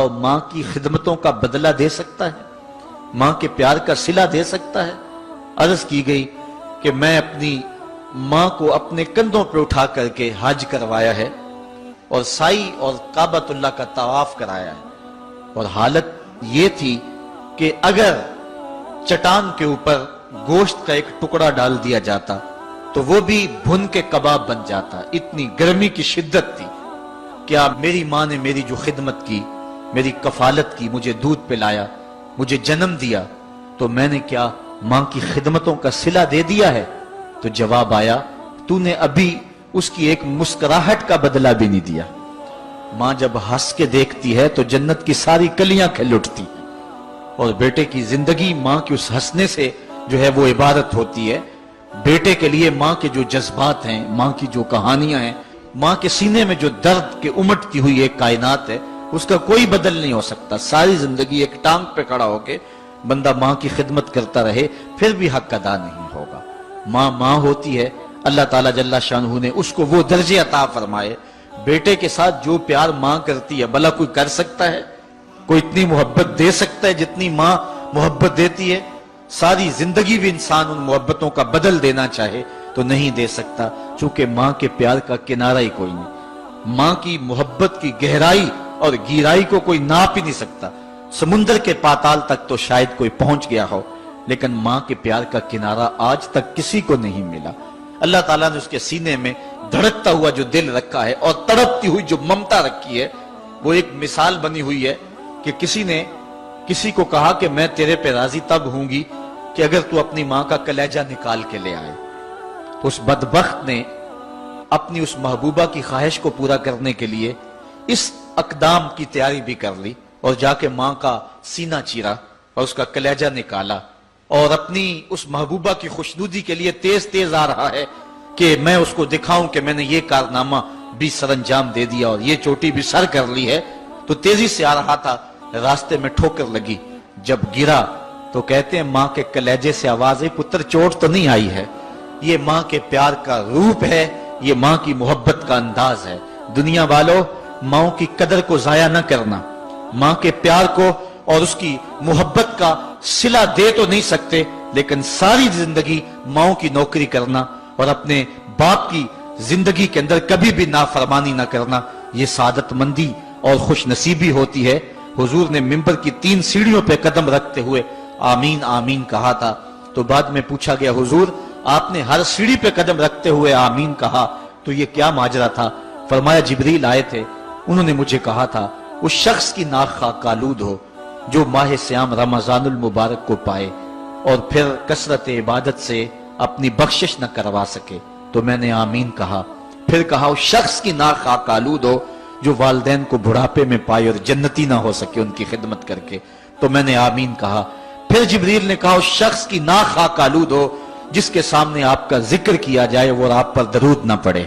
بتاؤ ماں کی خدمتوں کا بدلہ دے سکتا ہے؟ ماں کے پیار کا صلہ دے سکتا ہے؟ عرض کی گئی کہ میں اپنی ماں کو اپنے کندھوں پہ اٹھا کر کے حج کروایا ہے اور سائی اور کعبۃ اللہ کا طواف کرایا ہے، اور حالت یہ تھی کہ اگر چٹان کے اوپر گوشت کا ایک ٹکڑا ڈال دیا جاتا تو وہ بھی بھن کے کباب بن جاتا، اتنی گرمی کی شدت تھی۔ کیا میری ماں نے میری جو خدمت کی، میری کفالت کی، مجھے دودھ پلایا، مجھے جنم دیا، تو میں نے کیا ماں کی خدمتوں کا صلہ دے دیا ہے؟ تو جواب آیا تو نے ابھی اس کی ایک مسکراہٹ کا بدلہ بھی نہیں دیا۔ ماں جب ہنس کے دیکھتی ہے تو جنت کی ساری کلیاں کھل اٹھتی ہیں، اور بیٹے کی زندگی ماں کے اس ہنسنے سے جو ہے وہ عبادت ہوتی ہے۔ بیٹے کے لیے ماں کے جو جذبات ہیں، ماں کی جو کہانیاں ہیں، ماں کے سینے میں جو درد کے امٹتی ہوئی ایک کائنات ہے، اس کا کوئی بدل نہیں ہو سکتا۔ ساری زندگی ایک ٹانگ پہ کھڑا ہو کے بندہ ماں کی خدمت کرتا رہے پھر بھی حق ادا نہیں ہوگا۔ ماں ماں ہوتی ہے، اللہ تعالیٰ جل شانہ نے اس کو وہ درجے عطا فرمائے۔ بیٹے کے ساتھ جو پیار ماں کرتی ہے بھلا کوئی کر سکتا ہے؟ کوئی اتنی محبت دے سکتا ہے جتنی ماں محبت دیتی ہے؟ ساری زندگی بھی انسان ان محبتوں کا بدل دینا چاہے تو نہیں دے سکتا، چونکہ ماں کے پیار کا کنارہ ہی کوئی نہیں۔ ماں کی محبت کی گہرائی اور گہرائی کو کوئی ناپ ہی نہیں سکتا۔ سمندر کے پاتال تک تو شاید کوئی پہنچ گیا ہو، لیکن ماں کے پیار کا کنارہ آج تک کسی کو نہیں ملا۔ اللہ تعالیٰ نے اس کے سینے میں دھڑکتا ہوا جو دل رکھا ہے اور تڑپتی ہوئی جو ممتا رکھی ہے، وہ ایک مثال بنی ہوئی ہے کہ کسی نے کسی کو کہا کہ میں تیرے پہ راضی تب ہوں گی کہ اگر تو اپنی ماں کا کلیجہ نکال کے لے آئے۔ تو اس بدبخت نے اپنی اس محبوبہ کی خواہش کو پورا کرنے کے لیے اس اقدام کی تیاری بھی کر لی، اور جا کے ماں کا سینہ چیرا اور اس کا کلیجہ نکالا، اور اپنی اس محبوبہ کی خوشنودی کے لیے تیز تیز آ رہا ہے کہ میں اس کو دکھاؤں کہ میں نے یہ کارنامہ بھی سر انجام دے دیا اور یہ چوٹی بھی سر کر لی ہے۔ تو تیزی سے آ رہا تھا، راستے میں ٹھوکر لگی، جب گرا تو کہتے ہیں ماں کے کلیجے سے آواز آئی پتر چوٹ تو نہیں آئی ہے؟ یہ ماں کے پیار کا روپ ہے، یہ ماں کی محبت کا انداز ہے۔ دنیا والوں، ماں کی قدر کو ضائع نہ کرنا، ماں کے پیار کو اور اس کی محبت کا صلہ دے تو نہیں سکتے، لیکن ساری زندگی ماں کی نوکری کرنا اور اپنے باپ کی زندگی کے اندر کبھی بھی نافرمانی نہ کرنا، یہ سعادت مندی اور خوش نصیبی ہوتی ہے۔ حضور نے منبر کی 3 سیڑھیوں پہ قدم رکھتے ہوئے آمین آمین کہا تھا، تو بعد میں پوچھا گیا حضور آپ نے ہر سیڑھی پہ قدم رکھتے ہوئے آمین کہا تو یہ کیا ماجرا تھا؟ فرمایا جبریل آئے تھے، انہوں نے مجھے کہا تھا اس شخص کی ناک خاک آلود ہو جو ماہ سیام رمضان المبارک کو پائے اور پھر کثرت عبادت سے اپنی بخشش نہ کروا سکے، تو میں نے آمین کہا۔ پھر کہا اس شخص کی ناک خاک آلود ہو جو والدین کو بڑھاپے میں پائے اور جنتی نہ ہو سکے ان کی خدمت کر کے، تو میں نے آمین کہا۔ پھر جبریل نے کہا اس شخص کی ناک خاک آلود ہو جس کے سامنے آپ کا ذکر کیا جائے اور آپ پر درود نہ پڑے،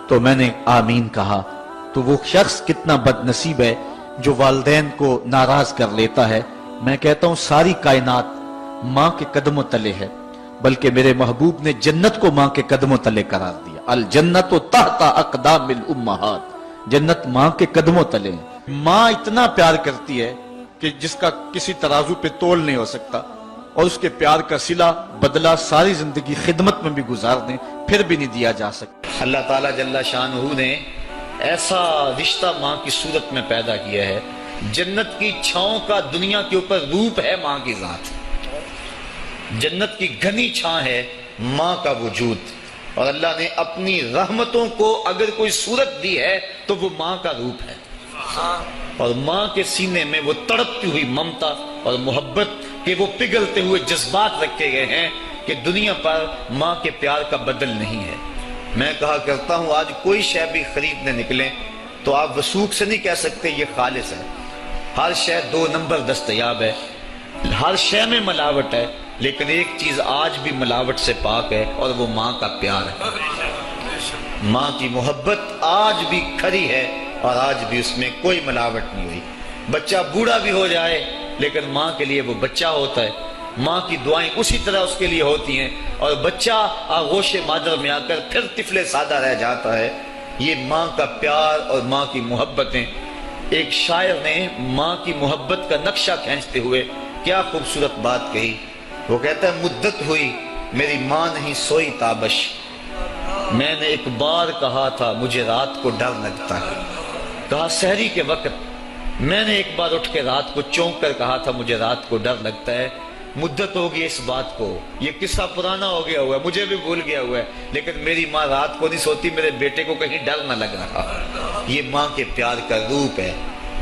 تو میں نے آمین کہا۔ تو وہ شخص کتنا بد نصیب ہے جو والدین کو ناراض کر لیتا ہے۔ میں کہتا ہوں ساری کائنات ماں کے قدموں تلے ہے، بلکہ میرے محبوب نے جنت کو ماں کے قدموں تلے قرار دیا۔ الجنت تحت اقدام الامہات، جنت ماں کے قدموں تلے ہے۔ ماں اتنا پیار کرتی ہے کہ جس کا کسی ترازو پہ تول نہیں ہو سکتا، اور اس کے پیار کا صلہ بدلہ ساری زندگی خدمت میں بھی گزار دیں پھر بھی نہیں دیا جا سکتا۔ اللہ تعالیٰ جل شانہ نے ایسا رشتہ ماں کی صورت میں پیدا کیا ہے، جنت کی چھاؤں کا دنیا کے اوپر روپ ہے ماں کی ذات، جنت کی گھنی چھاں ہے ماں کا وجود، اور اللہ نے اپنی رحمتوں کو اگر کوئی صورت دی ہے تو وہ ماں کا روپ ہے، اور ماں کے سینے میں وہ تڑپتی ہوئی ممتا اور محبت کہ وہ پگھلتے ہوئے جذبات رکھے گئے ہیں کہ دنیا پر ماں کے پیار کا بدل نہیں ہے۔ میں کہا کرتا ہوں آج کوئی شے بھی خریدنے نکلیں تو آپ وثوق سے نہیں کہہ سکتے یہ خالص ہے، ہر شے 2 نمبر دستیاب ہے، ہر شے میں ملاوٹ ہے، لیکن ایک چیز آج بھی ملاوٹ سے پاک ہے اور وہ ماں کا پیار ہے۔ ماں کی محبت آج بھی کھری ہے اور آج بھی اس میں کوئی ملاوٹ نہیں ہوئی۔ بچہ بوڑھا بھی ہو جائے لیکن ماں کے لیے وہ بچہ ہوتا ہے، ماں کی دعائیں اسی طرح اس کے لیے ہوتی ہیں، اور بچہ آغوش مادر میں آ کر پھر طفل سادہ رہ جاتا ہے۔ یہ ماں کا پیار اور ماں کی محبتیں ایک شاعر نے ماں کی محبت کا نقشہ کھینچتے ہوئے کیا خوبصورت بات کہی. وہ کہتا ہے مدت ہوئی میری ماں نہیں سوئی تابش، میں نے ایک بار کہا تھا مجھے رات کو ڈر لگتا ہے. کہا سحری کے وقت میں نے ایک بار اٹھ کے رات کو چونک کر کہا تھا مجھے رات کو ڈر لگتا ہے. مدت ہوگی اس بات کو، یہ قصہ پرانا ہو گیا ہوا ہے، مجھے بھی بھول گیا ہوا ہے، لیکن میری ماں رات کو نہیں سوتی، میرے بیٹے کو کہیں ڈر نہ لگ رہا. یہ ماں کے پیار کا روپ ہے.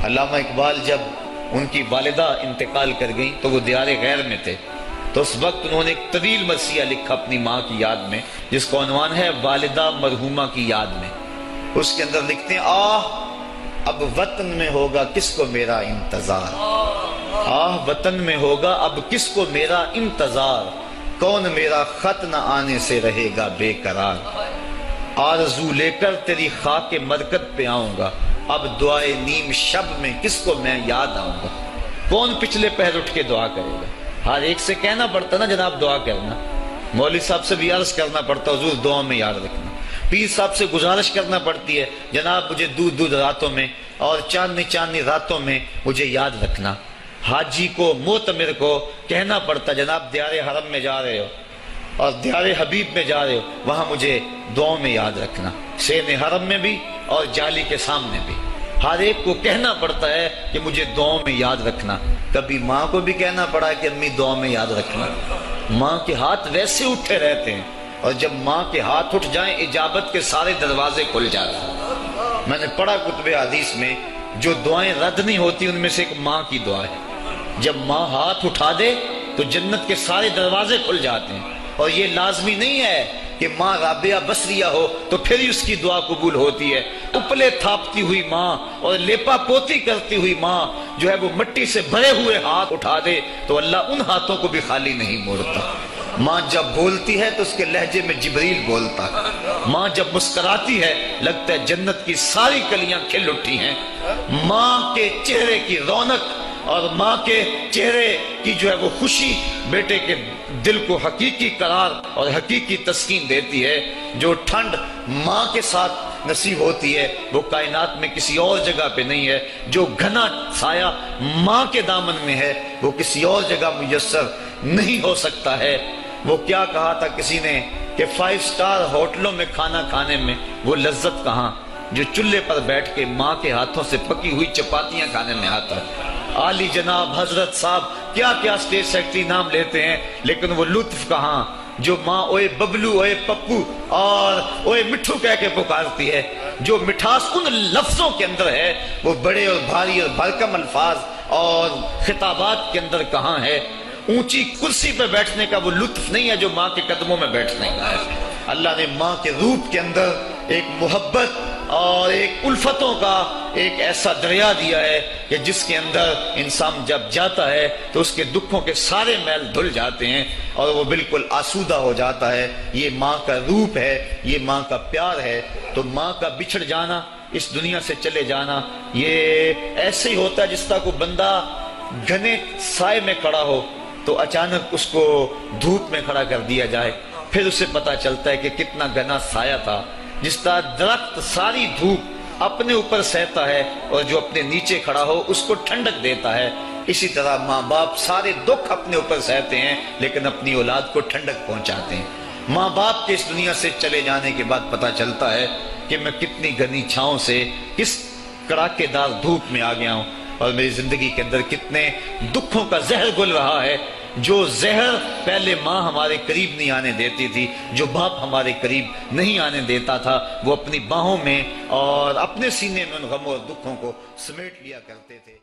علامہ اقبال جب ان کی والدہ انتقال کر گئیں تو وہ دیار غیر میں تھے، تو اس وقت انہوں نے ایک طویل مرثیہ لکھا اپنی ماں کی یاد میں، جس کا عنوان ہے والدہ مرحومہ کی یاد میں. اس کے اندر لکھتے ہیں آہ اب وطن میں ہوگا کس کو میرا انتظار، آہ وطن میں ہوگا اب کس کو میرا انتظار، کون میرا خط نہ آنے سے رہے گا بے قرار، آرزو لے کر تیری خاک مرکت پہ آؤں گا، اب دعائے نیم شب میں کس کو میں یاد آؤں گا. کون پچھلے پہر اٹھ کے دعا کرے گا؟ ہر ایک سے کہنا پڑتا نا جناب دعا کرنا، مولوی صاحب سے بھی عرض کرنا پڑتا حضور دعا میں یاد رکھنا، پیر صاحب سے گزارش کرنا پڑتی ہے جناب مجھے دودھ راتوں میں اور چاندنی راتوں میں مجھے یاد رکھنا. حاجی کو معتمر کو کہنا پڑتا جناب دیار حرم میں جا رہے ہو اور دیار حبیب میں جا رہے ہو، وہاں مجھے دعاؤں میں یاد رکھنا، سین حرم میں بھی اور جالی کے سامنے بھی. ہر ایک کو کہنا پڑتا ہے کہ مجھے دعاؤں میں یاد رکھنا. کبھی ماں کو بھی کہنا پڑا کہ امی دعاؤں میں یاد رکھنا. ماں کے ہاتھ ویسے اٹھے رہتے ہیں، اور جب ماں کے ہاتھ اٹھ جائیں اجابت کے سارے دروازے کھل جاتے ہیں. میں نے پڑھا کتب حدیث میں جو دعائیں رد نہیں ہوتی ان میں سے ایک ماں کی دعا ہے. جب ماں ہاتھ اٹھا دے تو جنت کے سارے دروازے کھل جاتے ہیں. اور یہ لازمی نہیں ہے کہ ماں رابعہ بصریہ ہو تو پھر ہی اس کی دعا قبول ہوتی ہے. اپلے تھاپتی ہوئی ماں اور لیپا پوتی کرتی ہوئی ماں جو ہے وہ مٹی سے بھرے ہوئے ہاتھ اٹھا دے تو اللہ ان ہاتھوں کو بھی خالی نہیں موڑتا. ماں جب بولتی ہے تو اس کے لہجے میں جبریل بولتا ہے. ماں جب مسکراتی ہے لگتا ہے جنت کی ساری کلیاں کھل اٹھی ہیں. ماں کے چہرے کی رونق اور ماں کے چہرے کی جو ہے وہ خوشی بیٹے کے دل کو حقیقی قرار اور حقیقی تسکین دیتی ہے. جو ٹھنڈ ماں کے ساتھ نصیب ہوتی ہے وہ کائنات میں کسی اور جگہ پہ نہیں ہے. جو گھنا سایہ ماں کے دامن میں ہے وہ کسی اور جگہ میسر نہیں ہو سکتا ہے. وہ کیا کہا تھا کسی نے کہ 5 سٹار ہوٹلوں میں کھانا کھانے میں وہ لذت کہاں جو چولہے پر بیٹھ کے ماں کے ہاتھوں سے پکی ہوئی چپاتیاں کھانے میں آتا ہے. عالی جناب حضرت صاحب کیا کیا اسٹیٹ سیکرٹری نام لیتے ہیں لیکن وہ لطف کہاں جو ماں اوئے ببلو اوئے پپو اور اوئے مٹھو کہہ کے پکارتی ہے. جو مٹھاس ان لفظوں کے اندر ہے وہ بڑے اور بھاری اور بھرکم الفاظ اور خطابات کے اندر کہاں ہے. اونچی کرسی پہ بیٹھنے کا وہ لطف نہیں ہے جو ماں کے قدموں میں بیٹھنے کا ہے. اللہ نے ماں کے روپ کے اندر ایک محبت اور ایک الفتوں کا ایک ایسا دریا دیا ہے کہ جس کے اندر انسان جب جاتا ہے تو اس کے دکھوں کے سارے میل دھل جاتے ہیں اور وہ بالکل آسودہ ہو جاتا ہے. یہ ماں کا روپ ہے، یہ ماں کا پیار ہے. تو ماں کا بچھڑ جانا، اس دنیا سے چلے جانا، یہ ایسے ہی ہوتا ہے جس طرح کوئی بندہ گھنے سائے میں کھڑا ہو تو اچانک اس کو دھوپ میں کھڑا کر دیا جائے، پھر اسے پتا چلتا ہے کہ کتنا گھنا سایہ تھا. جس طرح درخت ساری دھوپ اپنے اوپر سہتا ہے اور جو اپنے نیچے کھڑا ہو اس کو ٹھنڈک دیتا ہے، اسی طرح ماں باپ سارے دکھ اپنے اوپر سہتے ہیں لیکن اپنی اولاد کو ٹھنڈک پہنچاتے ہیں. ماں باپ کے اس دنیا سے چلے جانے کے بعد پتا چلتا ہے کہ میں کتنی گھنی چھاؤں سے کس کڑاکے دار دھوپ میں آ گیا ہوں اور میری زندگی کے اندر کتنے دکھوں کا زہر گل رہا ہے. جو زہر پہلے ماں ہمارے قریب نہیں آنے دیتی تھی، جو باپ ہمارے قریب نہیں آنے دیتا تھا، وہ اپنی باہوں میں اور اپنے سینے میں ان غموں اور دکھوں کو سمیٹ لیا کرتے تھے.